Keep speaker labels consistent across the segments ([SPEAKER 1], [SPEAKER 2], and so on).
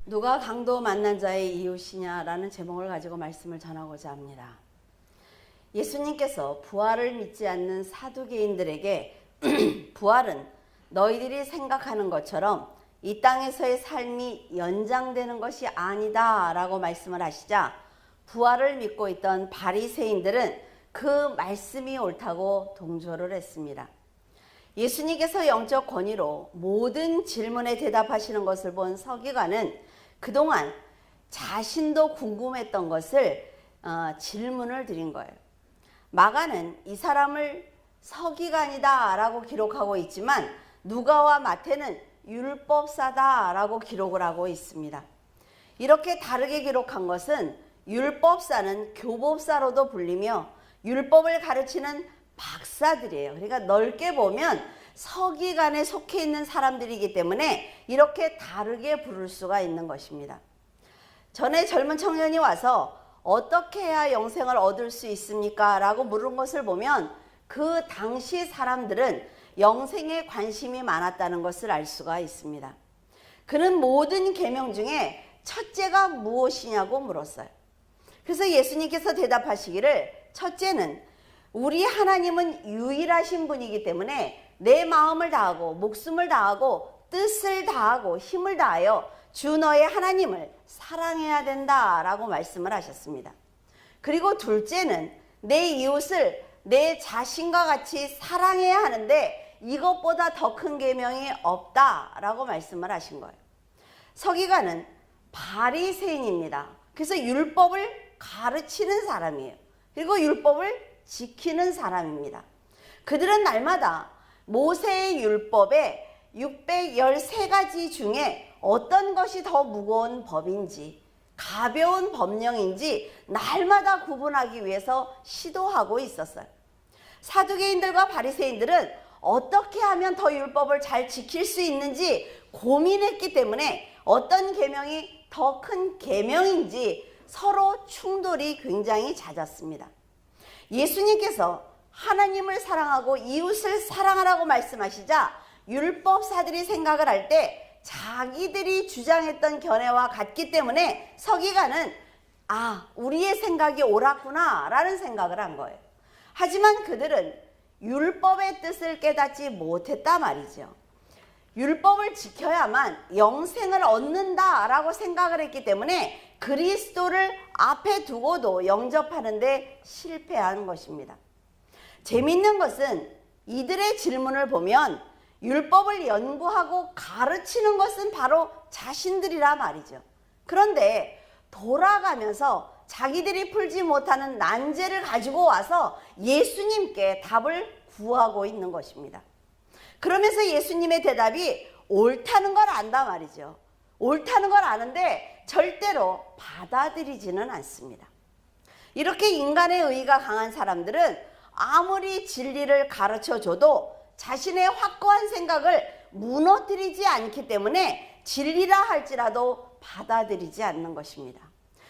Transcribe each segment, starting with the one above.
[SPEAKER 1] 누가 강도 만난 자의 이웃이냐라는 제목을 가지고 말씀을 전하고자 합니다. 예수님께서 부활을 믿지 않는 사두개인들에게 부활은 너희들이 생각하는 것처럼 이 땅에서의 삶이 연장되는 것이 아니다 라고 말씀을 하시자 부활을 믿고 있던 바리새인들은 그 말씀이 옳다고 동조를 했습니다. 예수님께서 영적 권위로 모든 질문에 대답하시는 것을 본 서기관은 그동안 자신도 궁금했던 것을 질문을 드린 거예요. 마가는 이 사람을 서기관이다 라고 기록하고 있지만 누가와 마태는 율법사다 라고 기록을 하고 있습니다. 이렇게 다르게 기록한 것은 율법사는 교법사로도 불리며 율법을 가르치는 박사들이에요. 그러니까 넓게 보면 서기관에 속해 있는 사람들이기 때문에 이렇게 다르게 부를 수가 있는 것입니다. 전에 젊은 청년이 와서 어떻게 해야 영생을 얻을 수 있습니까? 라고 물은 것을 보면 그 당시 사람들은 영생에 관심이 많았다는 것을 알 수가 있습니다. 그는 모든 계명 중에 첫째가 무엇이냐고 물었어요. 그래서 예수님께서 대답하시기를 첫째는 우리 하나님은 유일하신 분이기 때문에 내 마음을 다하고 목숨을 다하고 뜻을 다하고 힘을 다하여 주 너의 하나님을 사랑해야 된다라고 말씀을 하셨습니다. 그리고 둘째는 내 이웃을 내 자신과 같이 사랑해야 하는데 이것보다 더 큰 계명이 없다라고 말씀을 하신 거예요. 서기관은 바리새인입니다. 그래서 율법을 가르치는 사람이에요. 그리고 율법을 지키는 사람입니다. 그들은 날마다 모세의 율법에 613가지 중에 어떤 것이 더 무거운 법인지 가벼운 법령인지 날마다 구분하기 위해서 시도하고 있었어요. 사두개인들과 바리새인들은 어떻게 하면 더 율법을 잘 지킬 수 있는지 고민했기 때문에 어떤 계명이 더 큰 계명인지 서로 충돌이 굉장히 잦았습니다. 예수님께서 하나님을 사랑하고 이웃을 사랑하라고 말씀하시자 율법사들이 생각을 할 때 자기들이 주장했던 견해와 같기 때문에 서기관은 우리의 생각이 옳았구나 라는 생각을 한 거예요. 하지만 그들은 율법의 뜻을 깨닫지 못했다 말이죠. 율법을 지켜야만 영생을 얻는다라고 생각을 했기 때문에 그리스도를 앞에 두고도 영접하는 데 실패한 것입니다. 재미있는 것은 이들의 질문을 보면 율법을 연구하고 가르치는 것은 바로 자신들이라 말이죠. 그런데 돌아가면서 자기들이 풀지 못하는 난제를 가지고 와서 예수님께 답을 구하고 있는 것입니다. 그러면서 예수님의 대답이 옳다는 걸 안다 말이죠. 옳다는 걸 아는데 절대로 받아들이지는 않습니다. 이렇게 인간의 의가 강한 사람들은 아무리 진리를 가르쳐줘도 자신의 확고한 생각을 무너뜨리지 않기 때문에 진리라 할지라도 받아들이지 않는 것입니다.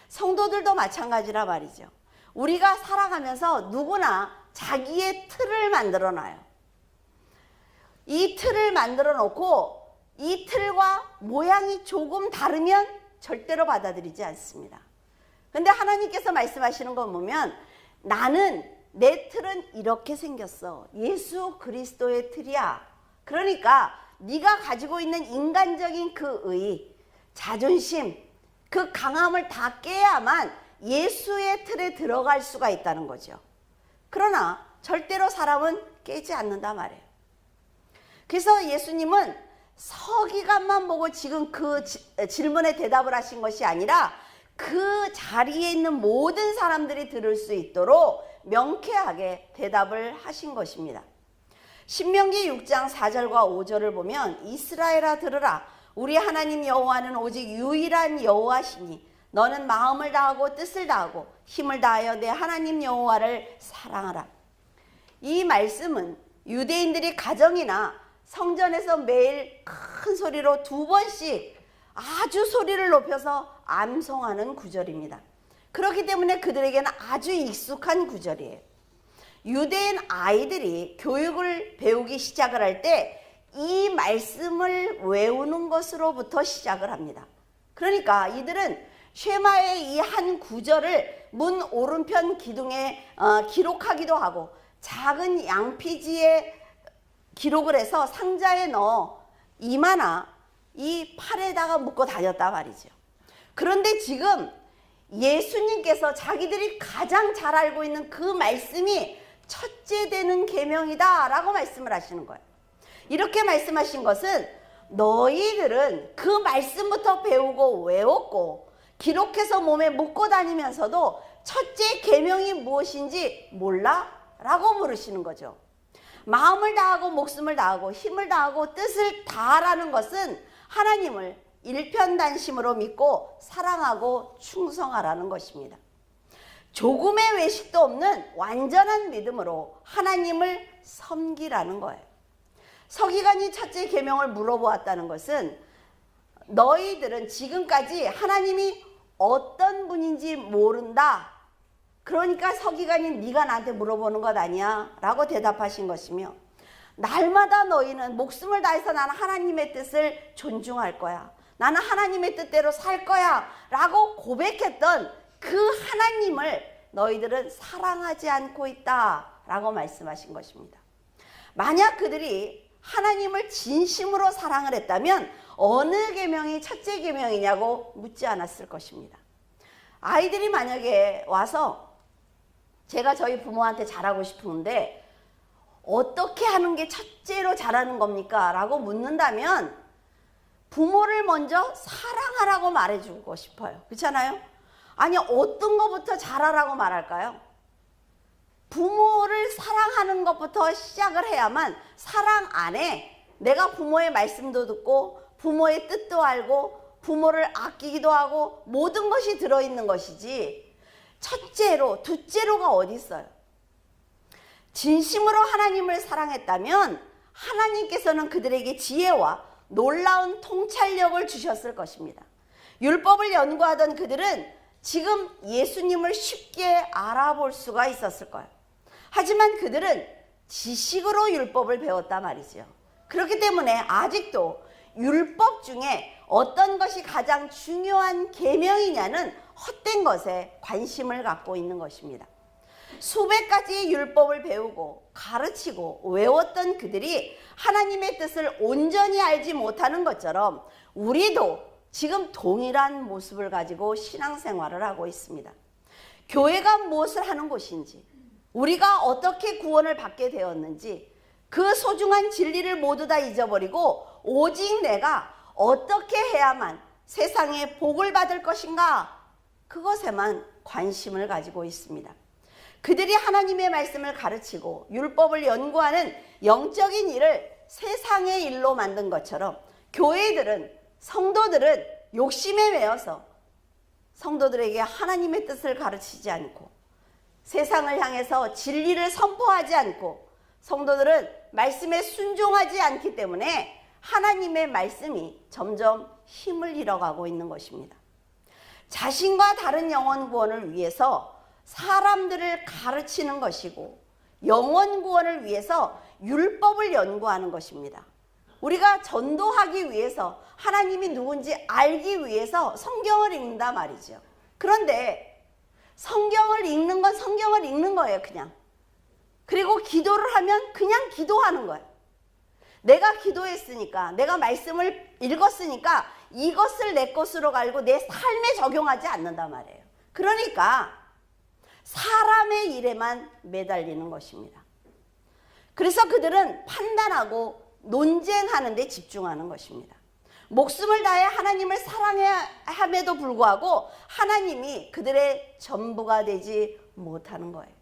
[SPEAKER 1] 성도들도 마찬가지라 말이죠. 우리가 살아가면서 누구나 자기의 틀을 만들어 놔요. 이 틀을 만들어 놓고 이 틀과 모양이 조금 다르면 절대로 받아들이지 않습니다. 그런데 하나님께서 말씀하시는 거 보면 나는 내 틀은 이렇게 생겼어. 예수 그리스도의 틀이야. 그러니까 네가 가지고 있는 인간적인 그 의, 자존심, 그 강함을 다 깨야만 예수의 틀에 들어갈 수가 있다는 거죠. 그러나 절대로 사람은 깨지 않는다 말이에요. 그래서 예수님은 서기관만 보고 지금 그 질문에 대답을 하신 것이 아니라 그 자리에 있는 모든 사람들이 들을 수 있도록 명쾌하게 대답을 하신 것입니다. 신명기 6장 4절과 5절을 보면 이스라엘아 들으라. 우리 하나님 여호와는 오직 유일한 여호와시니 너는 마음을 다하고 뜻을 다하고 힘을 다하여 내 하나님 여호와를 사랑하라. 이 말씀은 유대인들이 가정이나 성전에서 매일 큰 소리로 2번씩 아주 소리를 높여서 암송하는 구절입니다. 그렇기 때문에 그들에게는 아주 익숙한 구절이에요. 유대인 아이들이 교육을 배우기 시작을 할 때 이 말씀을 외우는 것으로부터 시작을 합니다. 그러니까 이들은 쉐마의 이 한 구절을 문 오른편 기둥에 기록하기도 하고 작은 양피지에 기록을 해서 상자에 넣어 이마나 이 팔에다가 묶고 다녔단 말이죠. 그런데 지금 예수님께서 자기들이 가장 잘 알고 있는 그 말씀이 첫째 되는 계명이다 라고 말씀을 하시는 거예요. 이렇게 말씀하신 것은 너희들은 그 말씀부터 배우고 외웠고 기록해서 몸에 묻고 다니면서도 첫째 계명이 무엇인지 몰라? 라고 물으시는 거죠. 마음을 다하고 목숨을 다하고 힘을 다하고 뜻을 다하라는 것은 하나님을 일편단심으로 믿고 사랑하고 충성하라는 것입니다. 조금의 외식도 없는 완전한 믿음으로 하나님을 섬기라는 거예요. 서기관이 첫째 계명을 물어보았다는 것은 너희들은 지금까지 하나님이 어떤 분인지 모른다. 그러니까 서기관이 네가 나한테 물어보는 것 아니야 라고 대답하신 것이며, 날마다 너희는 목숨을 다해서 나는 하나님의 뜻을 존중할 거야, 나는 하나님의 뜻대로 살 거야 라고 고백했던 그 하나님을 너희들은 사랑하지 않고 있다 라고 말씀하신 것입니다. 만약 그들이 하나님을 진심으로 사랑을 했다면 어느 계명이 첫째 계명이냐고 묻지 않았을 것입니다. 아이들이 만약에 와서 제가 저희 부모한테 잘하고 싶은데 어떻게 하는 게 첫째로 잘하는 겁니까? 라고 묻는다면 부모를 먼저 사랑하라고 말해주고 싶어요. 그렇잖아요? 아니 어떤 것부터 잘하라고 말할까요? 부모를 사랑하는 것부터 시작을 해야만 사랑 안에 내가 부모의 말씀도 듣고 부모의 뜻도 알고 부모를 아끼기도 하고 모든 것이 들어있는 것이지 첫째로 둘째로가 어디 있어요? 진심으로 하나님을 사랑했다면 하나님께서는 그들에게 지혜와 놀라운 통찰력을 주셨을 것입니다. 율법을 연구하던 그들은 지금 예수님을 쉽게 알아볼 수가 있었을 거예요. 하지만 그들은 지식으로 율법을 배웠단 말이죠. 그렇기 때문에 아직도 율법 중에 어떤 것이 가장 중요한 계명이냐는 헛된 것에 관심을 갖고 있는 것입니다. 수백 가지의 율법을 배우고 가르치고 외웠던 그들이 하나님의 뜻을 온전히 알지 못하는 것처럼 우리도 지금 동일한 모습을 가지고 신앙생활을 하고 있습니다. 교회가 무엇을 하는 곳인지, 우리가 어떻게 구원을 받게 되었는지, 그 소중한 진리를 모두 다 잊어버리고 오직 내가 어떻게 해야만 세상에 복을 받을 것인가, 그것에만 관심을 가지고 있습니다. 그들이 하나님의 말씀을 가르치고 율법을 연구하는 영적인 일을 세상의 일로 만든 것처럼 교회들은, 성도들은 욕심에 매여서 성도들에게 하나님의 뜻을 가르치지 않고 세상을 향해서 진리를 선포하지 않고 성도들은 말씀에 순종하지 않기 때문에 하나님의 말씀이 점점 힘을 잃어가고 있는 것입니다. 자신과 다른 영혼 구원을 위해서 사람들을 가르치는 것이고 영혼 구원을 위해서 율법을 연구하는 것입니다. 우리가 전도하기 위해서 하나님이 누군지 알기 위해서 성경을 읽는다 말이죠. 그런데 성경을 읽는 건 성경을 읽는 거예요, 그냥. 그리고 기도를 하면 그냥 기도하는 거예요. 내가 기도했으니까, 내가 말씀을 읽었으니까 이것을 내 것으로 알고 내 삶에 적용하지 않는단 말이에요. 그러니까 사람의 일에만 매달리는 것입니다. 그래서 그들은 판단하고 논쟁하는 데 집중하는 것입니다. 목숨을 다해 하나님을 사랑함에도 불구하고 하나님이 그들의 전부가 되지 못하는 거예요.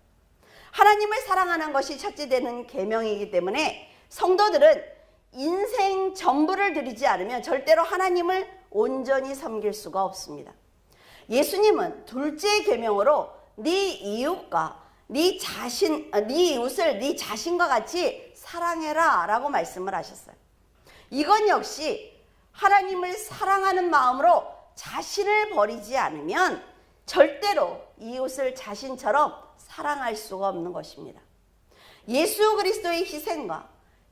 [SPEAKER 1] 하나님을 사랑하는 것이 첫째 되는 계명이기 때문에 성도들은 인생 전부를 드리지 않으면 절대로 하나님을 온전히 섬길 수가 없습니다. 예수님은 둘째 계명으로 네 이웃과 네 이웃을 네 자신과 같이 사랑해라 라고 말씀을 하셨어요. 이건 역시 하나님을 사랑하는 마음으로 자신을 버리지 않으면 절대로 이웃을 자신처럼 사랑할 수가 없는 것입니다. 예수 그리스도의 희생과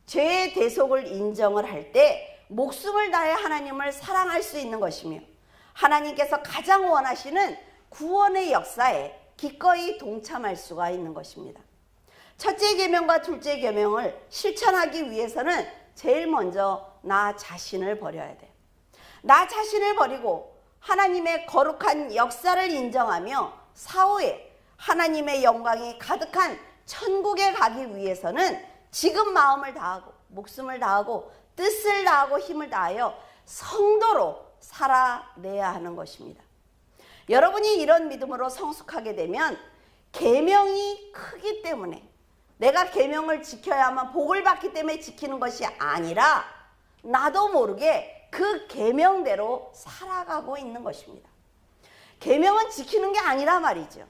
[SPEAKER 1] 죄의 대속을 인정을 할 때 목숨을 다해 하나님을 사랑할 수 있는 것이며 하나님께서 가장 원하시는 구원의 역사에 기꺼이 동참할 수가 있는 것입니다. 첫째 계명과 둘째 계명을 실천하기 위해서는 제일 먼저 나 자신을 버려야 돼요. 나 자신을 버리고 하나님의 거룩한 역사를 인정하며 사후에 하나님의 영광이 가득한 천국에 가기 위해서는 지금 마음을 다하고 목숨을 다하고 뜻을 다하고 힘을 다하여 성도로 살아내야 하는 것입니다. 여러분이 이런 믿음으로 성숙하게 되면 계명이 크기 때문에 내가 계명을 지켜야만 복을 받기 때문에 지키는 것이 아니라 나도 모르게 그 계명대로 살아가고 있는 것입니다. 계명은 지키는 게 아니라 말이죠.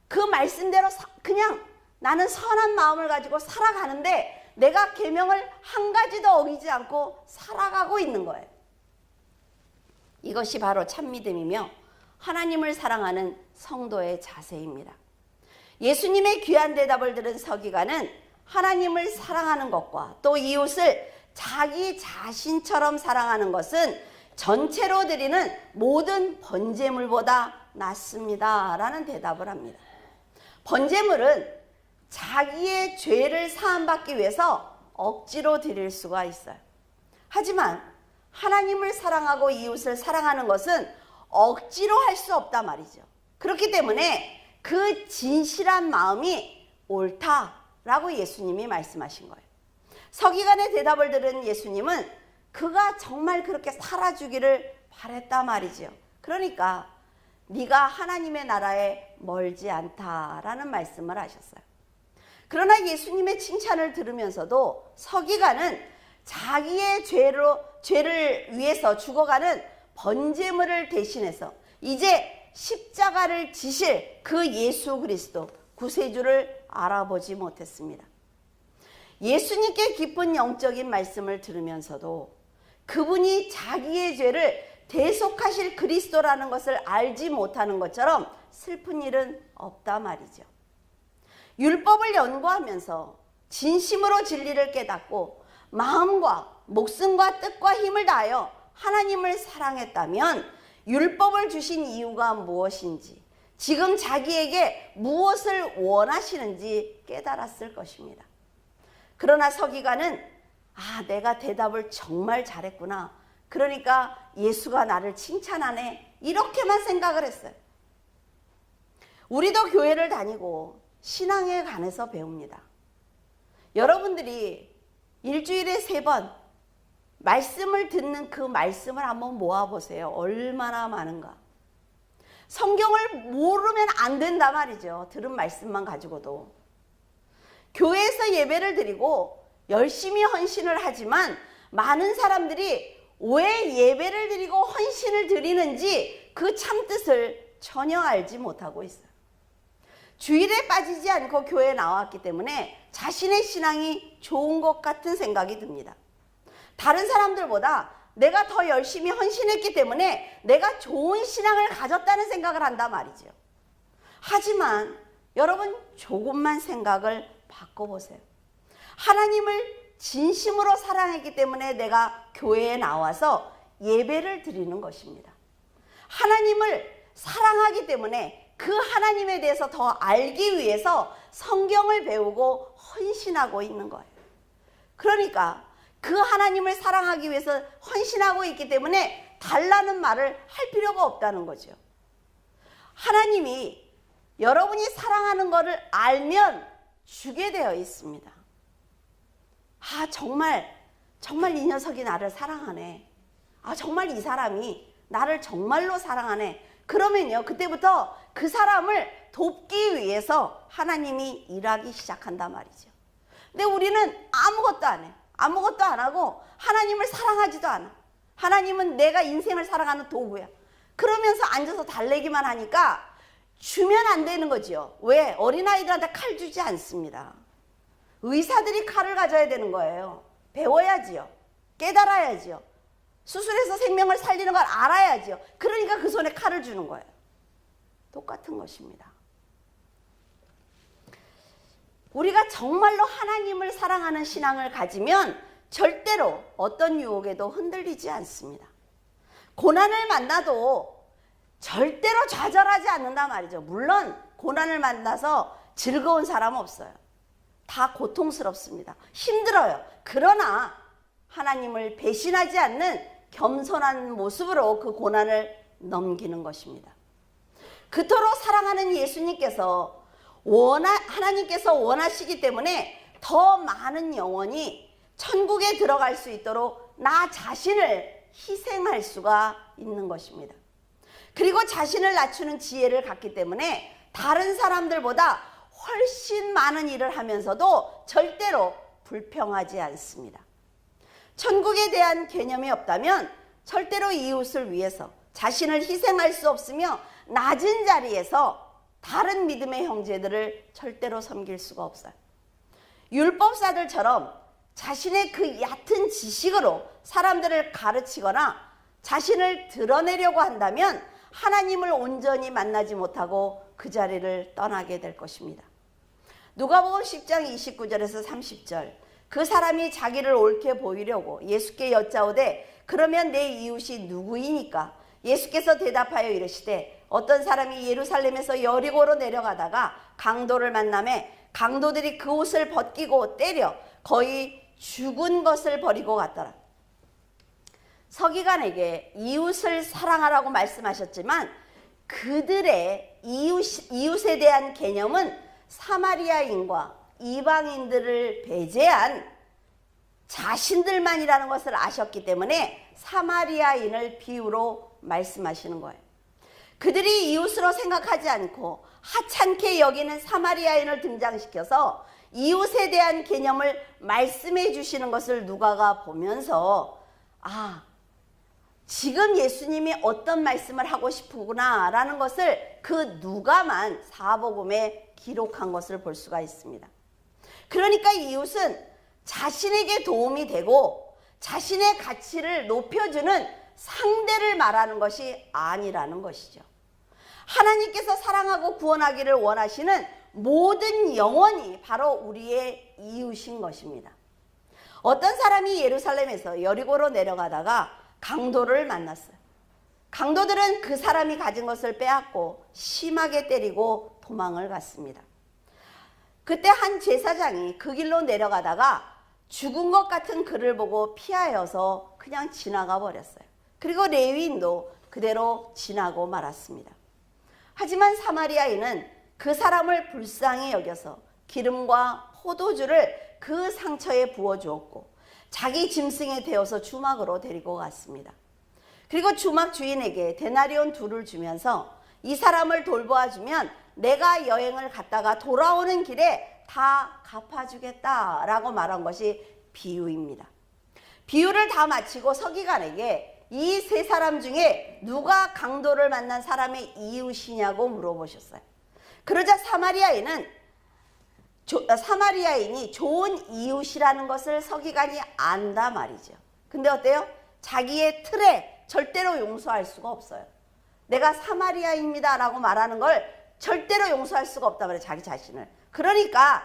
[SPEAKER 1] 그 말씀대로 그냥 나는 선한 마음을 가지고 살아가는데 내가 계명을 한 가지도 어기지 않고 살아가고 있는 거예요. 이것이 바로 참 믿음이며 하나님을 사랑하는 성도의 자세입니다. 예수님의 귀한 대답을 들은 서기관은 하나님을 사랑하는 것과 또 이웃을 자기 자신처럼 사랑하는 것은 전체로 드리는 모든 번제물보다 낫습니다 라는 대답을 합니다. 번제물은 자기의 죄를 사함받기 위해서 억지로 드릴 수가 있어요. 하지만 하나님을 사랑하고 이웃을 사랑하는 것은 억지로 할 수 없단 말이죠. 그렇기 때문에 그 진실한 마음이 옳다라고 예수님이 말씀하신 거예요. 서기관의 대답을 들은 예수님은 그가 정말 그렇게 살아주기를 바랬단 말이죠. 그러니까 네가 하나님의 나라에 멀지 않다라는 말씀을 하셨어요. 그러나 예수님의 칭찬을 들으면서도 서기관은 자기의 죄를 위해서 죽어가는 번제물을 대신해서 이제 십자가를 지실 그 예수 그리스도 구세주를 알아보지 못했습니다. 예수님께 깊은 영적인 말씀을 들으면서도 그분이 자기의 죄를 대속하실 그리스도라는 것을 알지 못하는 것처럼 슬픈 일은 없다 말이죠. 율법을 연구하면서 진심으로 진리를 깨닫고 마음과 목숨과 뜻과 힘을 다하여 하나님을 사랑했다면 율법을 주신 이유가 무엇인지, 지금 자기에게 무엇을 원하시는지 깨달았을 것입니다. 그러나 서기관은 내가 대답을 정말 잘했구나. 그러니까 예수가 나를 칭찬하네. 이렇게만 생각을 했어요. 우리도 교회를 다니고 신앙에 관해서 배웁니다. 여러분들이 일주일에 3번 말씀을 듣는 그 말씀을 한번 모아보세요. 얼마나 많은가. 성경을 모르면 안 된단 말이죠. 들은 말씀만 가지고도. 교회에서 예배를 드리고 열심히 헌신을 하지만 많은 사람들이 왜 예배를 드리고 헌신을 드리는지 그 참뜻을 전혀 알지 못하고 있어요. 주일에 빠지지 않고 교회에 나왔기 때문에 자신의 신앙이 좋은 것 같은 생각이 듭니다. 다른 사람들보다 내가 더 열심히 헌신했기 때문에 내가 좋은 신앙을 가졌다는 생각을 한단 말이죠. 하지만 여러분 조금만 생각을 바꿔보세요. 하나님을 진심으로 사랑했기 때문에 내가 교회에 나와서 예배를 드리는 것입니다. 하나님을 사랑하기 때문에 그 하나님에 대해서 더 알기 위해서 성경을 배우고 헌신하고 있는 거예요. 그러니까 그 하나님을 사랑하기 위해서 헌신하고 있기 때문에 달라는 말을 할 필요가 없다는 거죠. 하나님이 여러분이 사랑하는 것을 알면 주게 되어 있습니다. 정말 이 녀석이 나를 사랑하네. 정말 이 사람이 나를 정말로 사랑하네. 그러면요, 그때부터 그 사람을 돕기 위해서 하나님이 일하기 시작한단 말이죠. 근데 우리는 아무것도 안 해. 아무것도 안 하고 하나님을 사랑하지도 않아. 하나님은 내가 인생을 살아가는 도구야. 그러면서 앉아서 달래기만 하니까 주면 안 되는 거지요. 왜? 어린아이들한테 칼 주지 않습니다. 의사들이 칼을 가져야 되는 거예요. 배워야지요. 깨달아야지요. 수술해서 생명을 살리는 걸 알아야지요. 그러니까 그 손에 칼을 주는 거예요. 똑같은 것입니다. 우리가 정말로 하나님을 사랑하는 신앙을 가지면 절대로 어떤 유혹에도 흔들리지 않습니다. 고난을 만나도 절대로 좌절하지 않는단 말이죠. 물론 고난을 만나서 즐거운 사람은 없어요. 다 고통스럽습니다. 힘들어요. 그러나 하나님을 배신하지 않는 겸손한 모습으로 그 고난을 넘기는 것입니다. 그토록 사랑하는 예수님께서 하나님께서 원하시기 때문에 더 많은 영혼이 천국에 들어갈 수 있도록 나 자신을 희생할 수가 있는 것입니다. 그리고 자신을 낮추는 지혜를 갖기 때문에 다른 사람들보다 훨씬 많은 일을 하면서도 절대로 불평하지 않습니다. 천국에 대한 개념이 없다면 절대로 이웃을 위해서 자신을 희생할 수 없으며 낮은 자리에서 다른 믿음의 형제들을 절대로 섬길 수가 없어요. 율법사들처럼 자신의 그 얕은 지식으로 사람들을 가르치거나 자신을 드러내려고 한다면 하나님을 온전히 만나지 못하고 그 자리를 떠나게 될 것입니다. 누가복음 10장 29절에서 30절, 그 사람이 자기를 옳게 보이려고 예수께 여짜오되 그러면 내 이웃이 누구이니까? 예수께서 대답하여 이르시되 어떤 사람이 예루살렘에서 여리고로 내려가다가 강도를 만나매 강도들이 그 옷을 벗기고 때려 거의 죽은 것을 버리고 갔더라. 서기관에게 이웃을 사랑하라고 말씀하셨지만 그들의 이웃에 대한 개념은 사마리아인과 이방인들을 배제한 자신들만이라는 것을 아셨기 때문에 사마리아인을 비유로 말씀하시는 거예요. 그들이 이웃으로 생각하지 않고 하찮게 여기는 사마리아인을 등장시켜서 이웃에 대한 개념을 말씀해 주시는 것을 누가가 보면서 지금 예수님이 어떤 말씀을 하고 싶구나 라는 것을 그 누가만 사복음에 기록한 것을 볼 수가 있습니다. 그러니까 이웃은 자신에게 도움이 되고 자신의 가치를 높여주는 상대를 말하는 것이 아니라는 것이죠. 하나님께서 사랑하고 구원하기를 원하시는 모든 영혼이 바로 우리의 이웃인 것입니다. 어떤 사람이 예루살렘에서 여리고로 내려가다가 강도를 만났어요. 강도들은 그 사람이 가진 것을 빼앗고 심하게 때리고 도망을 갔습니다. 그때 한 제사장이 그 길로 내려가다가 죽은 것 같은 그를 보고 피하여서 그냥 지나가 버렸어요. 그리고 레위인도 그대로 지나고 말았습니다. 하지만 사마리아인은 그 사람을 불쌍히 여겨서 기름과 포도주를 그 상처에 부어주었고 자기 짐승에 태워서 주막으로 데리고 갔습니다. 그리고 주막 주인에게 데나리온 2를 주면서 이 사람을 돌보아주면 내가 여행을 갔다가 돌아오는 길에 다 갚아주겠다라고 말한 것이 비유입니다. 비유를 다 마치고 서기관에게 이 세 사람 중에 누가 강도를 만난 사람의 이웃이냐고 물어보셨어요. 그러자 사마리아인이 좋은 이웃이라는 것을 서기관이 안다 말이죠. 근데 어때요? 자기의 틀에 절대로 용서할 수가 없어요. 내가 사마리아입니다 라고 말하는 걸 절대로 용서할 수가 없단 말이에요. 자기 자신을. 그러니까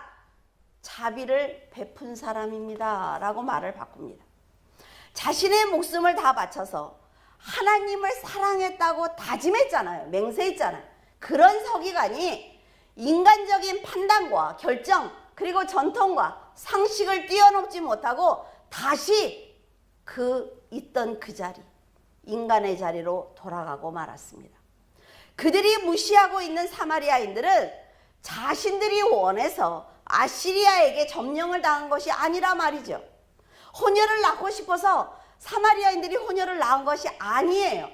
[SPEAKER 1] 자비를 베푼 사람입니다 라고 말을 바꿉니다. 자신의 목숨을 다 바쳐서 하나님을 사랑했다고 다짐했잖아요. 맹세했잖아요. 그런 서기관이 인간적인 판단과 결정 그리고 전통과 상식을 뛰어넘지 못하고 다시 있던 그 자리, 인간의 자리로 돌아가고 말았습니다. 그들이 무시하고 있는 사마리아인들은 자신들이 원해서 아시리아에게 점령을 당한 것이 아니라 말이죠. 혼혈을 낳고 싶어서 사마리아인들이 혼혈을 낳은 것이 아니에요.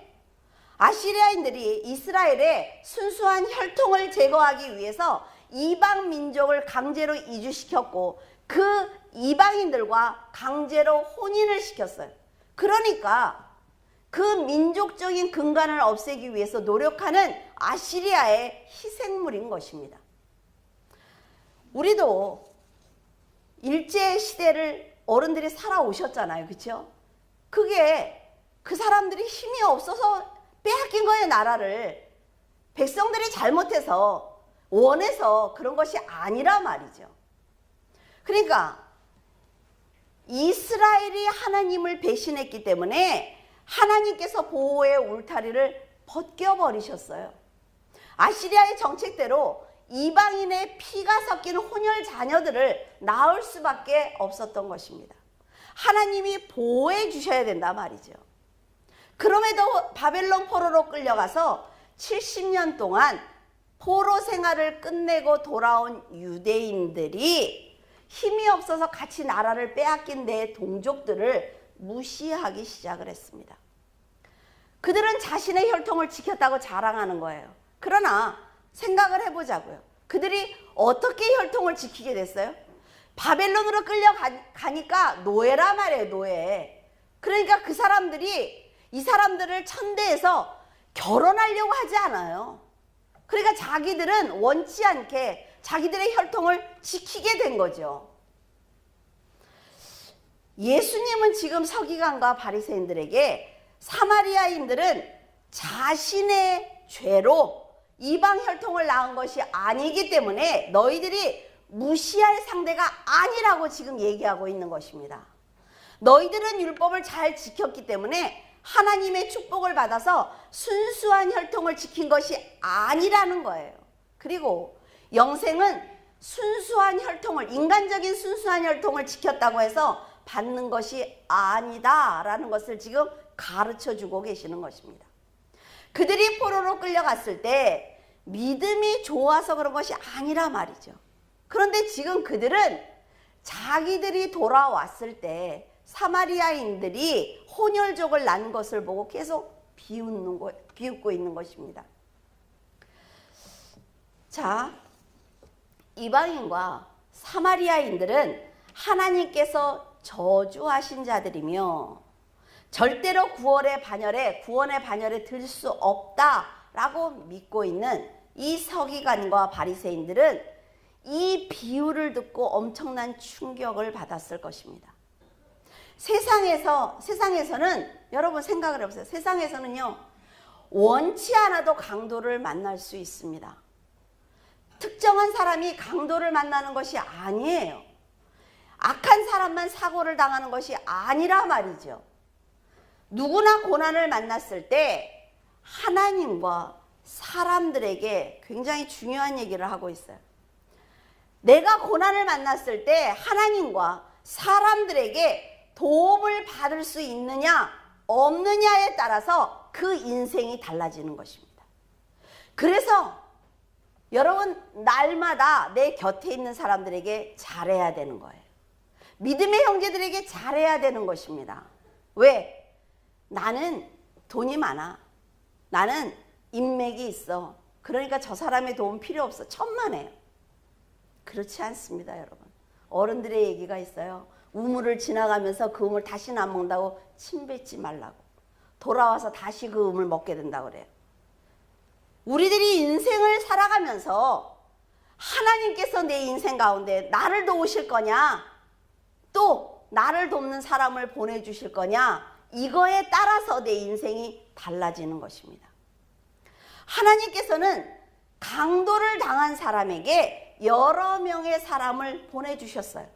[SPEAKER 1] 아시리아인들이 이스라엘의 순수한 혈통을 제거하기 위해서 이방 민족을 강제로 이주시켰고 그 이방인들과 강제로 혼인을 시켰어요. 그러니까 그 민족적인 근간을 없애기 위해서 노력하는 아시리아의 희생물인 것입니다. 우리도 일제시대를 어른들이 살아오셨잖아요. 그렇죠? 그게 그 사람들이 힘이 없어서 빼앗긴 거예요. 나라를. 백성들이 잘못해서 원해서 그런 것이 아니라 말이죠. 그러니까 이스라엘이 하나님을 배신했기 때문에 하나님께서 보호의 울타리를 벗겨버리셨어요. 아시리아의 정책대로 이방인의 피가 섞인 혼혈 자녀들을 낳을 수밖에 없었던 것입니다. 하나님이 보호해 주셔야 된다 말이죠. 그럼에도 바벨론 포로로 끌려가서 70년 동안 포로 생활을 끝내고 돌아온 유대인들이 힘이 없어서 같이 나라를 빼앗긴 내 동족들을 무시하기 시작을 했습니다. 그들은 자신의 혈통을 지켰다고 자랑하는 거예요. 그러나 생각을 해보자고요. 그들이 어떻게 혈통을 지키게 됐어요? 바벨론으로 끌려가니까 노예라 말이에요, 노예. 그러니까 그 사람들이 이 사람들을 천대에서 결혼하려고 하지 않아요. 그러니까 자기들은 원치 않게 자기들의 혈통을 지키게 된 거죠. 예수님은 지금 서기관과 바리새인들에게 사마리아인들은 자신의 죄로 이방 혈통을 낳은 것이 아니기 때문에 너희들이 무시할 상대가 아니라고 지금 얘기하고 있는 것입니다. 너희들은 율법을 잘 지켰기 때문에 하나님의 축복을 받아서 순수한 혈통을 지킨 것이 아니라는 거예요. 그리고 영생은 순수한 혈통을, 인간적인 순수한 혈통을 지켰다고 해서 받는 것이 아니다라는 것을 지금 가르쳐 주고 계시는 것입니다. 그들이 포로로 끌려갔을 때 믿음이 좋아서 그런 것이 아니라 말이죠. 그런데 지금 그들은 자기들이 돌아왔을 때 사마리아인들이 혼혈족을 낳은 것을 보고 계속 비웃고 있는 것입니다. 자, 이방인과 사마리아인들은 하나님께서 저주하신 자들이며 절대로 구원의 반열에 들 수 없다라고 믿고 있는 이 서기관과 바리새인들은 이 비유를 듣고 엄청난 충격을 받았을 것입니다. 세상에서는 여러분 생각을 해보세요. 세상에서는요, 원치 않아도 강도를 만날 수 있습니다. 특정한 사람이 강도를 만나는 것이 아니에요. 악한 사람만 사고를 당하는 것이 아니라 말이죠. 누구나 고난을 만났을 때 하나님과 사람들에게 굉장히 중요한 얘기를 하고 있어요. 내가 고난을 만났을 때 하나님과 사람들에게 도움을 받을 수 있느냐 없느냐에 따라서 그 인생이 달라지는 것입니다. 그래서 여러분, 날마다 내 곁에 있는 사람들에게 잘해야 되는 거예요. 믿음의 형제들에게 잘해야 되는 것입니다. 왜? 나는 돈이 많아. 나는 인맥이 있어. 그러니까 저 사람의 도움 필요 없어. 천만에요. 그렇지 않습니다, 여러분. 어른들의 얘기가 있어요. 우물을 지나가면서 그 우물 다시는 안 먹는다고 침 뱉지 말라고. 돌아와서 다시 그 우물 먹게 된다고 그래요. 우리들이 인생을 살아가면서 하나님께서 내 인생 가운데 나를 도우실 거냐, 또 나를 돕는 사람을 보내주실 거냐, 이거에 따라서 내 인생이 달라지는 것입니다. 하나님께서는 강도를 당한 사람에게 여러 명의 사람을 보내주셨어요.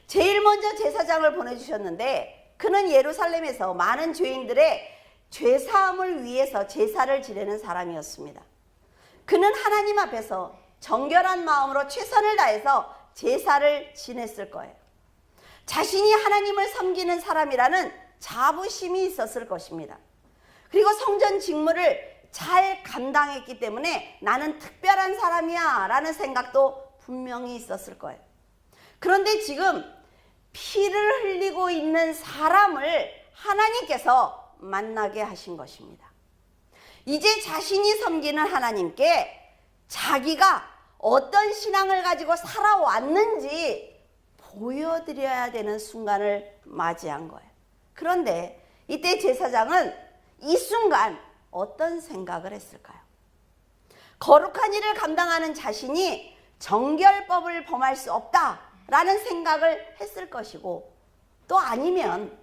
[SPEAKER 1] 제일 먼저 제사장을 보내주셨는데 그는 예루살렘에서 많은 죄인들의 죄사함을 위해서 제사를 지내는 사람이었습니다. 그는 하나님 앞에서 정결한 마음으로 최선을 다해서 제사를 지냈을 거예요. 자신이 하나님을 섬기는 사람이라는 자부심이 있었을 것입니다. 그리고 성전 직무를 잘 감당했기 때문에 나는 특별한 사람이야 라는 생각도 분명히 있었을 거예요. 그런데 지금 피를 흘리고 있는 사람을 하나님께서 만나게 하신 것입니다. 이제 자신이 섬기는 하나님께 자기가 어떤 신앙을 가지고 살아왔는지 보여드려야 되는 순간을 맞이한 거예요. 그런데 이때 제사장은 이 순간 어떤 생각을 했을까요? 거룩한 일을 감당하는 자신이 정결법을 범할 수 없다라는 생각을 했을 것이고, 또 아니면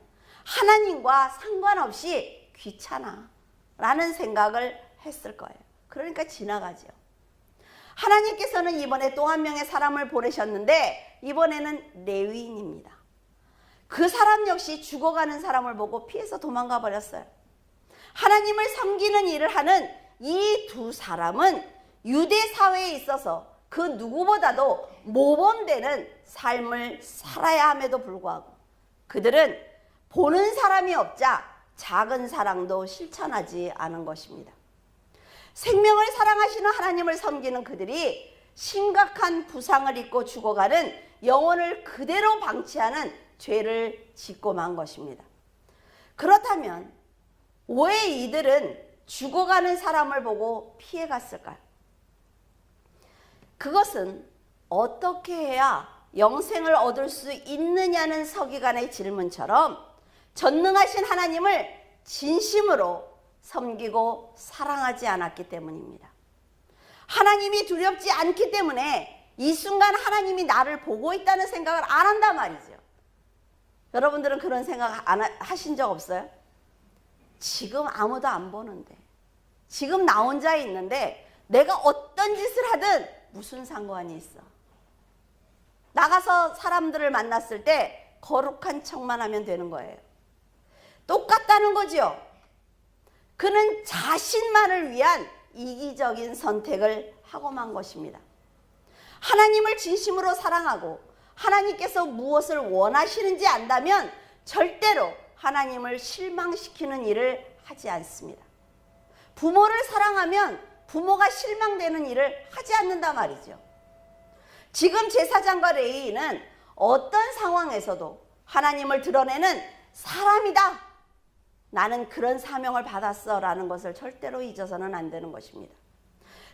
[SPEAKER 1] 하나님과 상관없이 귀찮아라는 생각을 했을 거예요. 그러니까 지나가죠. 하나님께서는 이번에 또 한 명의 사람을 보내셨는데 이번에는 레위인입니다. 그 사람 역시 죽어가는 사람을 보고 피해서 도망가 버렸어요. 하나님을 섬기는 일을 하는 이 두 사람은 유대 사회에 있어서 그 누구보다도 모범되는 삶을 살아야 함에도 불구하고 그들은 보는 사람이 없자 작은 사랑도 실천하지 않은 것입니다. 생명을 사랑하시는 하나님을 섬기는 그들이 심각한 부상을 입고 죽어가는 영혼을 그대로 방치하는 죄를 짓고 만 것입니다. 그렇다면 왜 이들은 죽어가는 사람을 보고 피해갔을까요? 그것은 어떻게 해야 영생을 얻을 수 있느냐는 서기관의 질문처럼 전능하신 하나님을 진심으로 섬기고 사랑하지 않았기 때문입니다. 하나님이 두렵지 않기 때문에 이 순간 하나님이 나를 보고 있다는 생각을 안 한단 말이죠. 여러분들은 그런 생각 안 하신 적 없어요? 지금 아무도 안 보는데, 지금 나 혼자 있는데 내가 어떤 짓을 하든 무슨 상관이 있어? 나가서 사람들을 만났을 때 거룩한 척만 하면 되는 거예요. 똑같다는 거죠. 그는 자신만을 위한 이기적인 선택을 하고 만 것입니다. 하나님을 진심으로 사랑하고 하나님께서 무엇을 원하시는지 안다면 절대로 하나님을 실망시키는 일을 하지 않습니다. 부모를 사랑하면 부모가 실망되는 일을 하지 않는단 말이죠. 지금 제사장과 레위인은 어떤 상황에서도 하나님을 드러내는 사람이다. 나는 그런 사명을 받았어 라는 것을 절대로 잊어서는 안 되는 것입니다.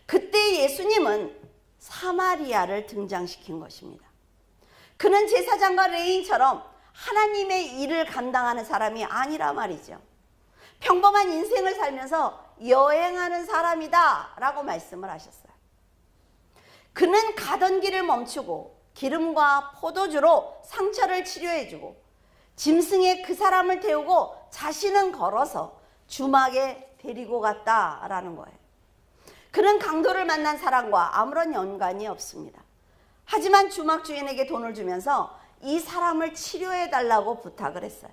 [SPEAKER 1] 그때 예수님은 사마리아를 등장시킨 것입니다. 그는 제사장과 레위인처럼 하나님의 일을 감당하는 사람이 아니라 말이죠. 평범한 인생을 살면서 여행하는 사람이다 라고 말씀을 하셨어요. 그는 가던 길을 멈추고 기름과 포도주로 상처를 치료해주고 짐승에 그 사람을 태우고 자신은 걸어서 주막에 데리고 갔다라는 거예요. 그는 강도를 만난 사람과 아무런 연관이 없습니다. 하지만 주막 주인에게 돈을 주면서 이 사람을 치료해달라고 부탁을 했어요.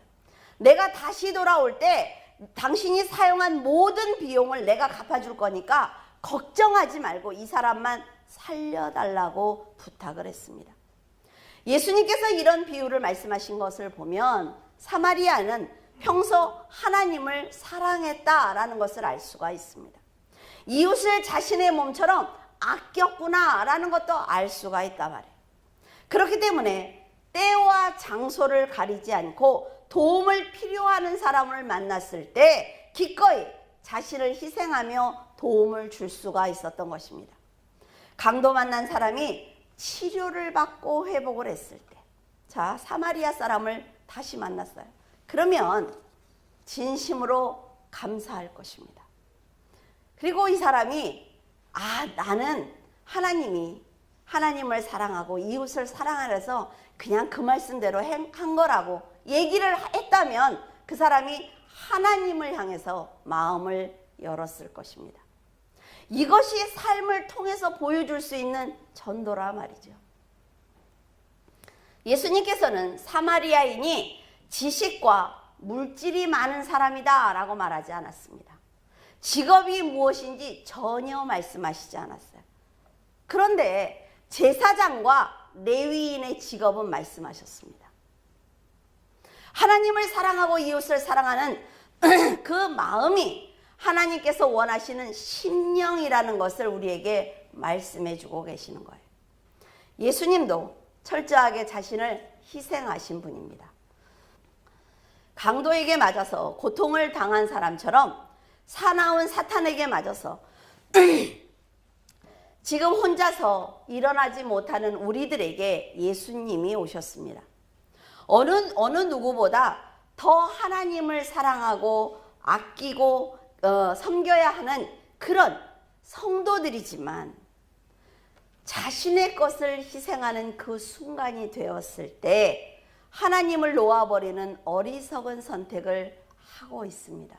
[SPEAKER 1] 내가 다시 돌아올 때 당신이 사용한 모든 비용을 내가 갚아줄 거니까 걱정하지 말고 이 사람만 살려달라고 부탁을 했습니다. 예수님께서 이런 비유를 말씀하신 것을 보면 사마리아는 평소 하나님을 사랑했다라는 것을 알 수가 있습니다. 이웃을 자신의 몸처럼 아꼈구나라는 것도 알 수가 있단 말이에요. 그렇기 때문에 때와 장소를 가리지 않고 도움을 필요하는 사람을 만났을 때 기꺼이 자신을 희생하며 도움을 줄 수가 있었던 것입니다. 강도 만난 사람이 치료를 받고 회복을 했을 때, 자, 사마리아 사람을 다시 만났어요. 그러면 진심으로 감사할 것입니다. 그리고 이 사람이 나는 하나님을 사랑하고 이웃을 사랑하려서 그냥 그 말씀대로 한 거라고 얘기를 했다면 그 사람이 하나님을 향해서 마음을 열었을 것입니다. 이것이 삶을 통해서 보여줄 수 있는 전도라 말이죠. 예수님께서는 사마리아인이 지식과 물질이 많은 사람이다 라고 말하지 않았습니다. 직업이 무엇인지 전혀 말씀하시지 않았어요. 그런데 제사장과 레위인의 직업은 말씀하셨습니다. 하나님을 사랑하고 이웃을 사랑하는 그 마음이 하나님께서 원하시는 심령이라는 것을 우리에게 말씀해 주고 계시는 거예요. 예수님도 철저하게 자신을 희생하신 분입니다. 강도에게 맞아서 고통을 당한 사람처럼 사나운 사탄에게 맞아서 지금 혼자서 일어나지 못하는 우리들에게 예수님이 오셨습니다. 어느 누구보다 더 하나님을 사랑하고 아끼고 섬겨야 하는 그런 성도들이지만 자신의 것을 희생하는 그 순간이 되었을 때 하나님을 놓아버리는 어리석은 선택을 하고 있습니다.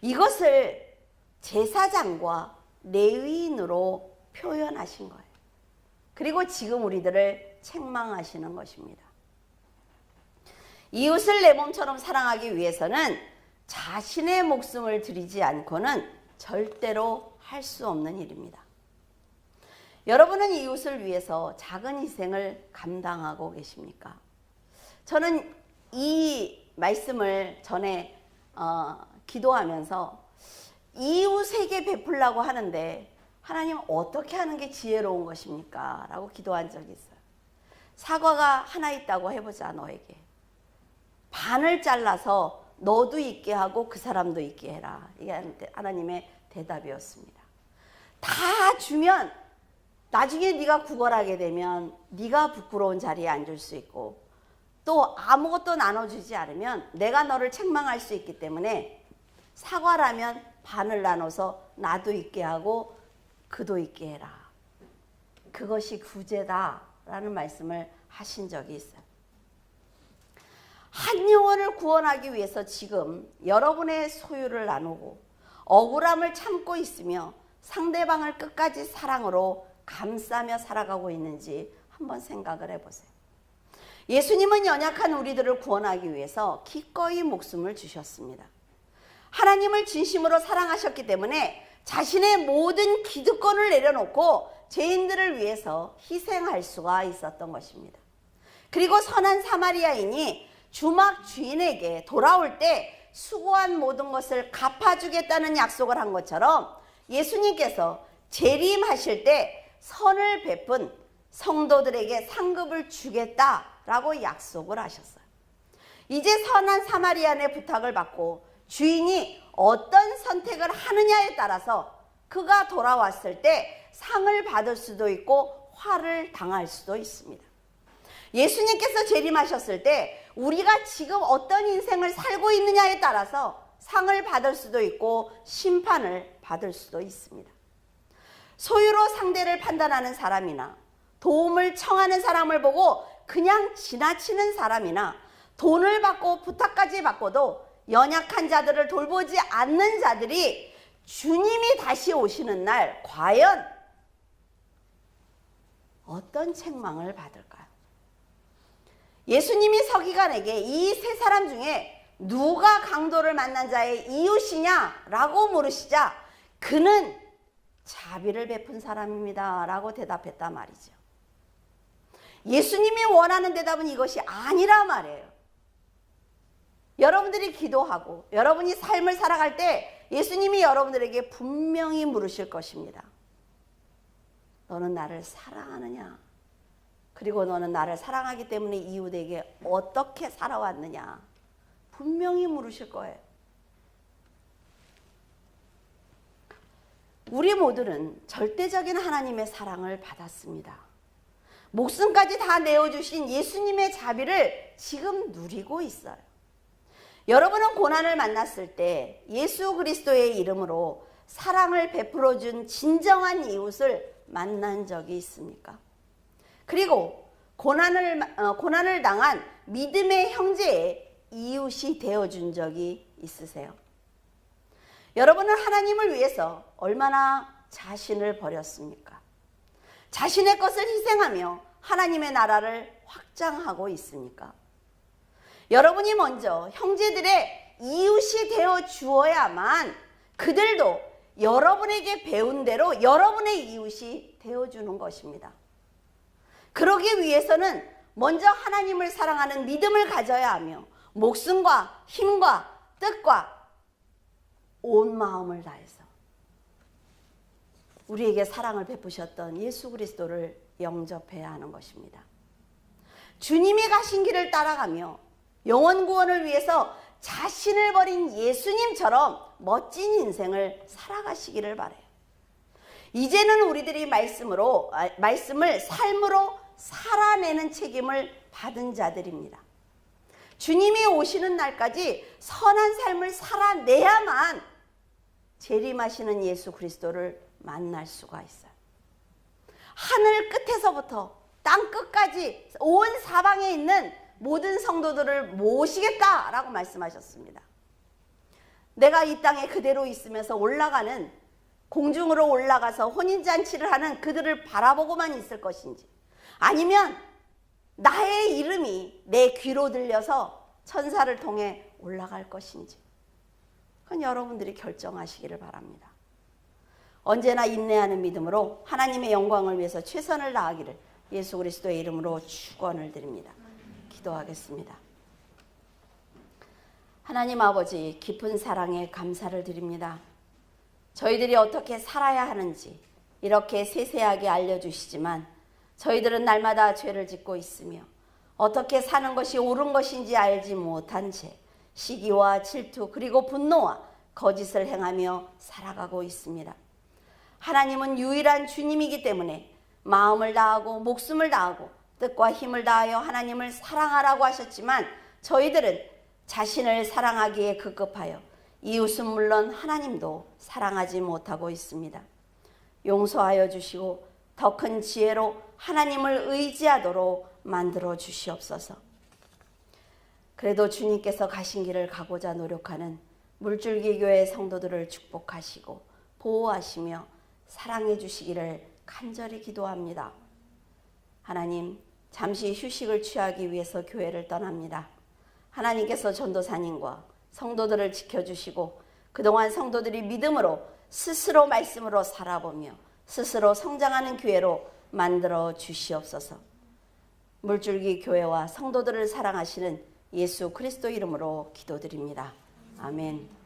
[SPEAKER 1] 이것을 제사장과 레위인으로 표현하신 거예요. 그리고 지금 우리들을 책망하시는 것입니다. 이웃을 내 몸처럼 사랑하기 위해서는 자신의 목숨을 들이지 않고는 절대로 할 수 없는 일입니다. 여러분은 이웃을 위해서 작은 희생을 감당하고 계십니까? 저는 이 말씀을 전에 기도하면서 이웃에게 베풀라고 하는데 하나님 어떻게 하는 게 지혜로운 것입니까? 라고 기도한 적이 있어요. 사과가 하나 있다고 해보자. 너에게 반을 잘라서 너도 있게 하고 그 사람도 있게 해라. 이게 하나님의 대답이었습니다. 다 주면 나중에 네가 구걸하게 되면 네가 부끄러운 자리에 앉을 수 있고, 또 아무것도 나눠주지 않으면 내가 너를 책망할 수 있기 때문에 사과라면 반을 나눠서 나도 있게 하고 그도 있게 해라. 그것이 구제다라는 말씀을 하신 적이 있어요. 한 영혼을 구원하기 위해서 지금 여러분의 소유를 나누고 억울함을 참고 있으며 상대방을 끝까지 사랑으로 감싸며 살아가고 있는지 한번 생각을 해보세요. 예수님은 연약한 우리들을 구원하기 위해서 기꺼이 목숨을 주셨습니다. 하나님을 진심으로 사랑하셨기 때문에 자신의 모든 기득권을 내려놓고 죄인들을 위해서 희생할 수가 있었던 것입니다. 그리고 선한 사마리아인이 주막 주인에게 돌아올 때 수고한 모든 것을 갚아주겠다는 약속을 한 것처럼 예수님께서 재림하실 때 선을 베푼 성도들에게 상급을 주겠다라고 약속을 하셨어요. 이제 선한 사마리아인의 부탁을 받고 주인이 어떤 선택을 하느냐에 따라서 그가 돌아왔을 때 상을 받을 수도 있고 화를 당할 수도 있습니다. 예수님께서 재림하셨을 때 우리가 지금 어떤 인생을 살고 있느냐에 따라서 상을 받을 수도 있고 심판을 받을 수도 있습니다. 소유로 상대를 판단하는 사람이나 도움을 청하는 사람을 보고 그냥 지나치는 사람이나 돈을 받고 부탁까지 받고도 연약한 자들을 돌보지 않는 자들이 주님이 다시 오시는 날 과연 어떤 책망을 받을까요? 예수님이 서기관에게 이 세 사람 중에 누가 강도를 만난 자의 이웃이냐라고 물으시자 그는 자비를 베푼 사람입니다 라고 대답했단 말이죠. 예수님이 원하는 대답은 이것이 아니라 말이에요. 여러분들이 기도하고 여러분이 삶을 살아갈 때 예수님이 여러분들에게 분명히 물으실 것입니다. 너는 나를 사랑하느냐? 그리고 너는 나를 사랑하기 때문에 이웃에게 어떻게 살아왔느냐? 분명히 물으실 거예요. 우리 모두는 절대적인 하나님의 사랑을 받았습니다. 목숨까지 다 내어주신 예수님의 자비를 지금 누리고 있어요. 여러분은 고난을 만났을 때 예수 그리스도의 이름으로 사랑을 베풀어준 진정한 이웃을 만난 적이 있습니까? 그리고 고난을 당한 믿음의 형제의 이웃이 되어준 적이 있으세요? 여러분은 하나님을 위해서 얼마나 자신을 버렸습니까? 자신의 것을 희생하며 하나님의 나라를 확장하고 있습니까? 여러분이 먼저 형제들의 이웃이 되어 주어야만 그들도 여러분에게 배운 대로 여러분의 이웃이 되어주는 것입니다. 그러기 위해서는 먼저 하나님을 사랑하는 믿음을 가져야 하며 목숨과 힘과 뜻과 온 마음을 다해서 우리에게 사랑을 베푸셨던 예수 그리스도를 영접해야 하는 것입니다. 주님이 가신 길을 따라가며 영혼 구원을 위해서 자신을 버린 예수님처럼 멋진 인생을 살아가시기를 바라요. 이제는 우리들이 말씀을 삶으로 살아내는 책임을 받은 자들입니다. 주님이 오시는 날까지 선한 삶을 살아내야만 재림하시는 예수 그리스도를 만날 수가 있어요. 하늘 끝에서부터 땅 끝까지 온 사방에 있는 모든 성도들을 모시겠다라고 말씀하셨습니다. 내가 이 땅에 그대로 있으면서 올라가는 공중으로 올라가서 혼인잔치를 하는 그들을 바라보고만 있을 것인지, 아니면 나의 이름이 내 귀로 들려서 천사를 통해 올라갈 것인지, 그건 여러분들이 결정하시기를 바랍니다. 언제나 인내하는 믿음으로 하나님의 영광을 위해서 최선을 다하기를 예수 그리스도의 이름으로 축원을 드립니다. 기도하겠습니다. 하나님 아버지, 깊은 사랑에 감사를 드립니다. 저희들이 어떻게 살아야 하는지 이렇게 세세하게 알려주시지만 저희들은 날마다 죄를 짓고 있으며 어떻게 사는 것이 옳은 것인지 알지 못한 채 시기와 질투 그리고 분노와 거짓을 행하며 살아가고 있습니다. 하나님은 유일한 주님이기 때문에 마음을 다하고 목숨을 다하고 뜻과 힘을 다하여 하나님을 사랑하라고 하셨지만 저희들은 자신을 사랑하기에 급급하여 이웃은 물론 하나님도 사랑하지 못하고 있습니다. 용서하여 주시고 더 큰 지혜로 하나님을 의지하도록 만들어 주시옵소서. 그래도 주님께서 가신 길을 가고자 노력하는 물줄기 교회 성도들을 축복하시고 보호하시며 사랑해 주시기를 간절히 기도합니다. 하나님, 잠시 휴식을 취하기 위해서 교회를 떠납니다. 하나님께서 전도사님과 성도들을 지켜주시고 그동안 성도들이 믿음으로 스스로 말씀으로 살아보며 스스로 성장하는 교회로 만들어 주시옵소서. 물줄기 교회와 성도들을 사랑하시는 예수 그리스도 이름으로 기도드립니다. 아멘.